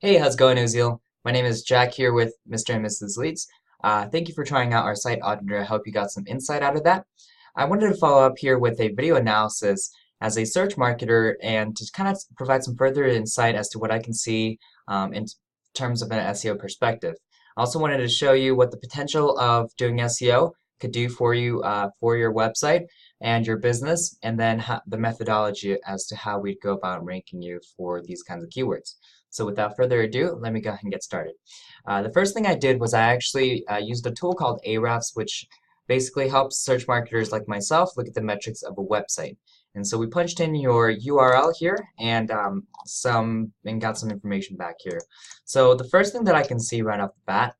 Hey, how's it going, Uziel? My name is Jack here with Mr. and Mrs. Leeds. Thank you for trying out our site auditor. I hope you got some insight out of that. I wanted to follow up here with a video analysis as a search marketer and to kind of provide some further insight as to what I can see in terms of an SEO perspective. I also wanted to show you what the potential of doing SEO could do for you for your website and your business, and then the methodology as to how we'd go about ranking you for these kinds of keywords. So without further ado, let me go ahead and get started. The first thing I did was I actually used a tool called Ahrefs, which basically helps search marketers like myself look at the metrics of a website. And so we punched in your URL here and got some information back here. So the first thing that I can see right off the bat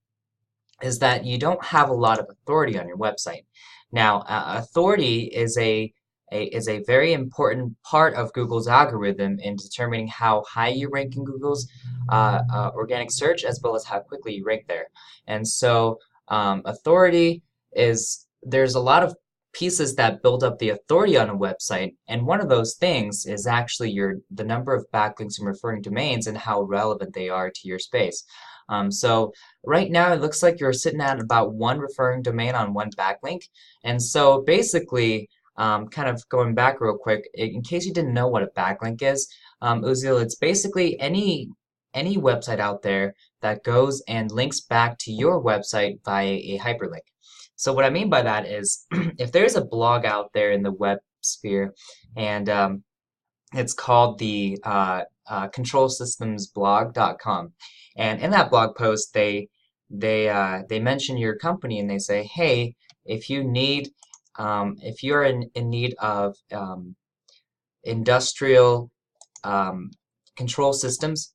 is that you don't have a lot of authority on your website. Now, authority is a very important part of Google's algorithm in determining how high you rank in Google's organic search as well as how quickly you rank there. And so, authority is there's a lot of pieces that build up the authority on a website, and one of those things is actually the number of backlinks and referring domains and how relevant they are to your space. So right now it looks like you're sitting at about one referring domain on one backlink, and so basically, kind of going back real quick, in case you didn't know what a backlink is, Uzil, it's basically any website out there that goes and links back to your website via a hyperlink. So what I mean by that is if there's a blog out there in the web sphere and it's called the controlsystemsblog.com, and in that blog post they mention your company and they say, hey, if you need if you're in need of industrial um, control systems,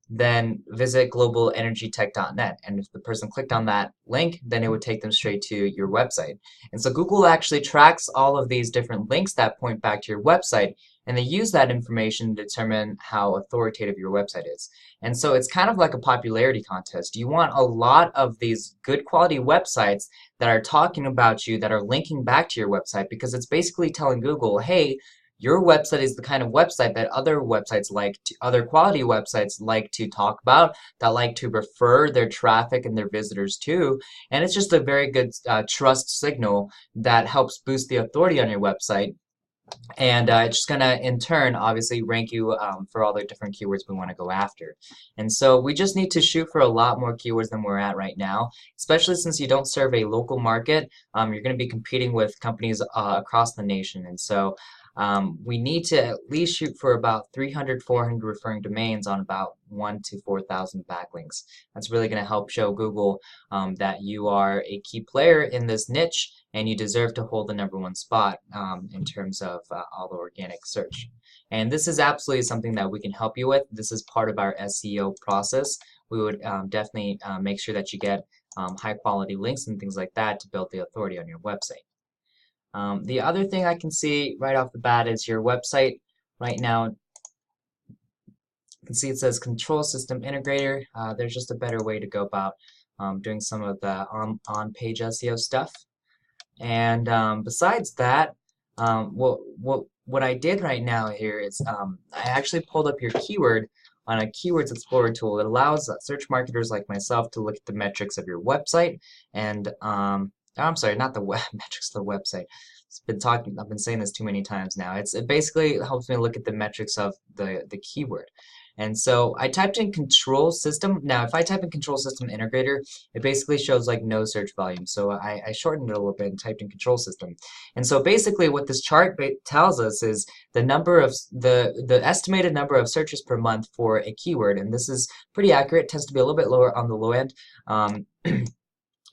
then visit globalenergytech.net. And if the person clicked on that link, then it would take them straight to your website. And so Google actually tracks all of these different links that point back to your website, and they use that information to determine how authoritative your website is. And so it's kind of like a popularity contest. You want a lot of these good quality websites that are talking about you, that are linking back to your website, because it's basically telling Google, hey, your website is the kind of website that other quality websites like to talk about, that like to refer their traffic and their visitors to, and it's just a very good trust signal that helps boost the authority on your website, and it's just gonna in turn obviously rank you for all the different keywords we want to go after. And so we just need to shoot for a lot more keywords than we're at right now, especially since you don't serve a local market. You're going to be competing with companies across the nation, and so we need to at least shoot for about 300, 400 referring domains on about 1 to 4,000 backlinks. That's really going to help show Google that you are a key player in this niche and you deserve to hold the #1 spot in terms of all the organic search. And this is absolutely something that we can help you with. This is part of our SEO process. We would definitely make sure that you get high quality links and things like that to build the authority on your website. The other thing I can see right off the bat is your website right now. You can see it says Control System Integrator. There's just a better way to go about doing some of the on-page SEO stuff. And besides that, what I did right now here is I actually pulled up your keyword on a Keywords Explorer tool. It allows search marketers like myself to look at the metrics of your website and I'm sorry, not the web metrics of the website. I've been saying this too many times now. It basically helps me look at the metrics of the keyword. And so I typed in control system. Now, if I type in control system integrator, it basically shows like no search volume. So I shortened it a little bit and typed in control system. And so basically what this chart tells us is the number of the estimated number of searches per month for a keyword. And this is pretty accurate. It tends to be a little bit lower on the low end.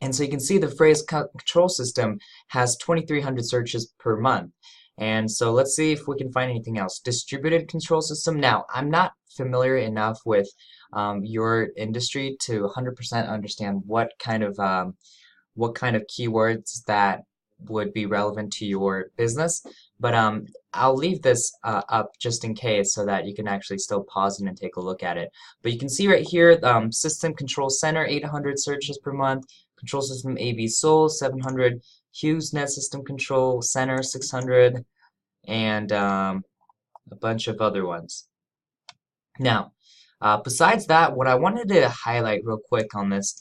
And so you can see the phrase control system has 2,300 searches per month. And so let's see if we can find anything else. Distributed control system. Now, I'm not familiar enough with your industry to 100% understand what kind of keywords that would be relevant to your business. But I'll leave this up just in case so that you can actually still pause it and take a look at it. But you can see right here, System Control Center, 800 searches per month. Control System AB Soul, 700. HughesNet System Control Center, 600. And a bunch of other ones. Now, Besides that, what I wanted to highlight real quick on this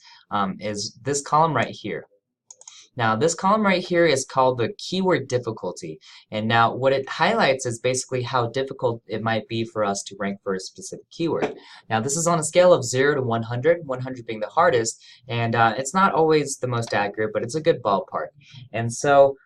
is this column right here. Now, this column right here is called the keyword difficulty. And now what it highlights is basically how difficult it might be for us to rank for a specific keyword. Now, this is on a scale of 0 to 100, 100 being the hardest, and it's not always the most accurate, but it's a good ballpark. And so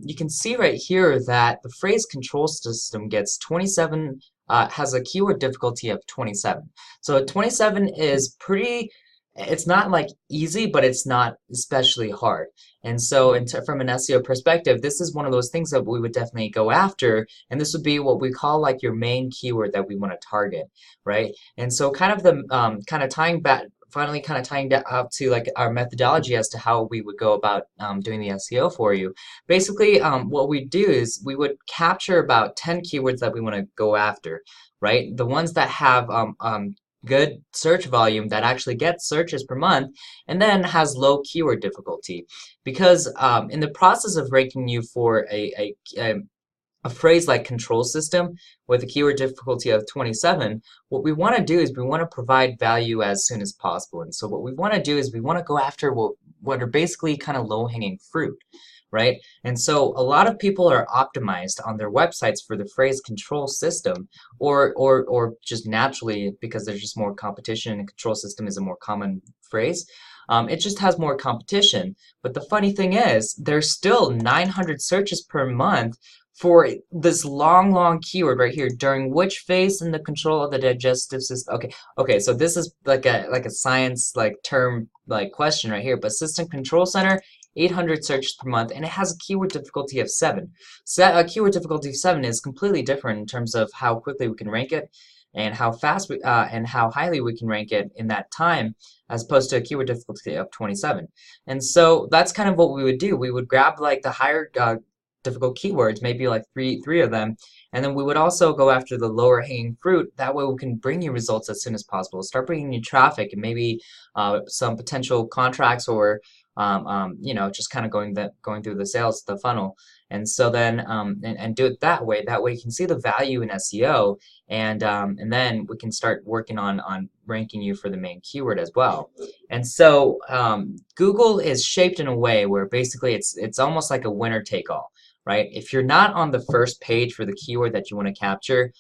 you can see right here that the phrase control system gets 27, has a keyword difficulty of 27. So 27 is pretty, it's not like easy, but it's not especially hard. And so from an SEO perspective, this is one of those things that we would definitely go after, and this would be what we call like your main keyword that we want to target, right? And so kind of the kind of tying back, finally kind of tying that up to like our methodology as to how we would go about doing the SEO for you. Basically, what we do is we would capture about 10 keywords that we want to go after, right? The ones that have good search volume that actually gets searches per month and then has low keyword difficulty, because in the process of ranking you for a phrase like control system with a keyword difficulty of 27, what we want to do is we want to provide value as soon as possible. And so what we want to do is we want to go after what are basically kind of low-hanging fruit, right? And so a lot of people are optimized on their websites for the phrase control system, or just naturally because there's just more competition and control system is a more common phrase. It just has more competition. But the funny thing is, there's still 900 searches per month for this long keyword right here. During which phase in the control of the digestive system? Okay, so this is like a science like term like question right here. But System Control Center, 800 searches per month, and it has a keyword difficulty of 7. So that, a keyword difficulty of 7 is completely different in terms of how quickly we can rank it, and how fast we, and how highly we can rank it in that time, as opposed to a keyword difficulty of 27. And so that's kind of what we would do. We would grab like the higher difficult keywords, maybe like three of them, and then we would also go after the lower hanging fruit. That way we can bring you results as soon as possible. Start bringing you traffic and maybe some potential contracts, or you know, just kind of going through the sales, the funnel. And so then and do it that way. That way you can see the value in SEO, and then we can start working on ranking you for the main keyword as well. And so Google is shaped in a way where basically it's almost like a winner take all, right? If you're not on the first page for the keyword that you want to capture,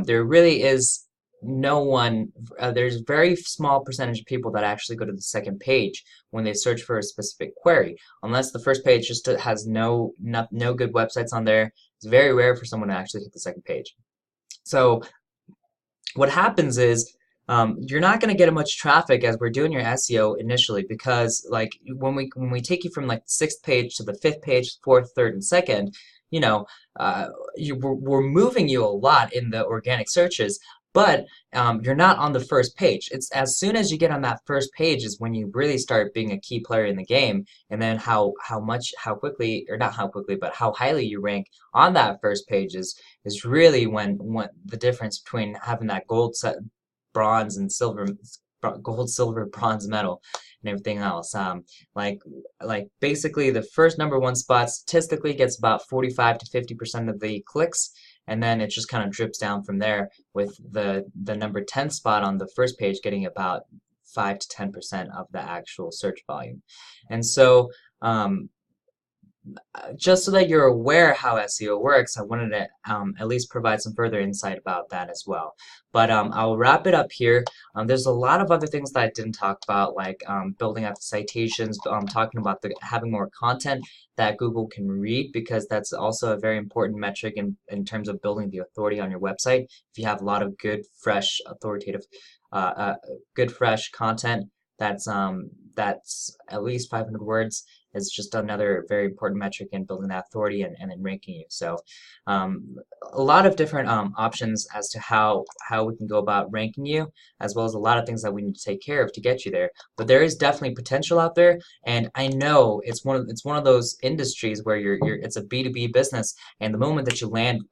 there really is no one, there's very small percentage of people that actually go to the second page when they search for a specific query, unless the first page just has no good websites on there. It's very rare for someone to actually hit the second page. So what happens is you're not going to get much traffic as we're doing your SEO initially, because like when we take you from like the 6th page to the 5th page, 4th, 3rd, and 2nd, you know, we're moving you a lot in the organic searches, but you're not on the first page. It's as soon as you get on that first page is when you really start being a key player in the game, and then how quickly, or not how quickly, but how highly you rank on that first page is really when the difference between having that gold set, bronze, and silver, gold, silver, bronze medal, and everything else. Like basically the first #1 spot statistically gets about 45 to 50% of the clicks, and then it just kind of drips down from there, with the number 10 spot on the first page getting about 5 to 10% of the actual search volume. And so just so that you're aware how SEO works, I wanted to at least provide some further insight about that as well. But I'll wrap it up here. There's a lot of other things that I didn't talk about, like building out the citations, talking about having more content that Google can read, because that's also a very important metric in terms of building the authority on your website. If you have a lot of good, fresh, authoritative, good, fresh content that's at least 500 words, is just another very important metric in building that authority and in ranking you. So a lot of different options as to how we can go about ranking you, as well as a lot of things that we need to take care of to get you there. But there is definitely potential out there, and I know it's one of those industries where it's a B2B business, and the moment that you land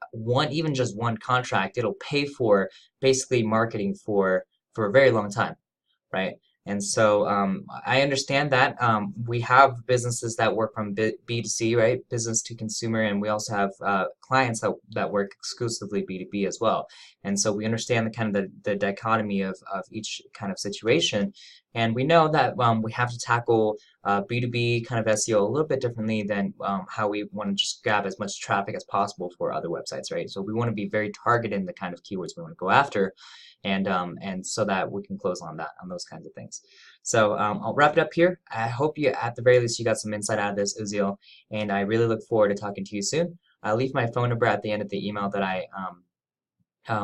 even just one contract, it'll pay for basically marketing for a very long time, right? And so I understand that we have businesses that work from B2C, right? Business to consumer, and we also have clients that work exclusively B2B as well. And so we understand the kind of the dichotomy of each kind of situation. And we know that we have to tackle B2B kind of SEO a little bit differently than how we want to just grab as much traffic as possible for other websites, right? So we want to be very targeted in the kind of keywords we want to go after, and so that we can close on that on those kinds of things. So I'll wrap it up here. I hope you, at the very least, you got some insight out of this, Uziel, and I really look forward to talking to you soon. I'll leave my phone number at the end of the email that I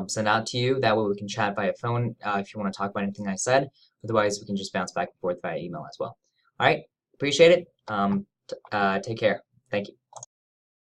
send out to you. That way we can chat via phone if you want to talk about anything I said. Otherwise, we can just bounce back and forth via email as well. All right, appreciate it. Take care. Thank you.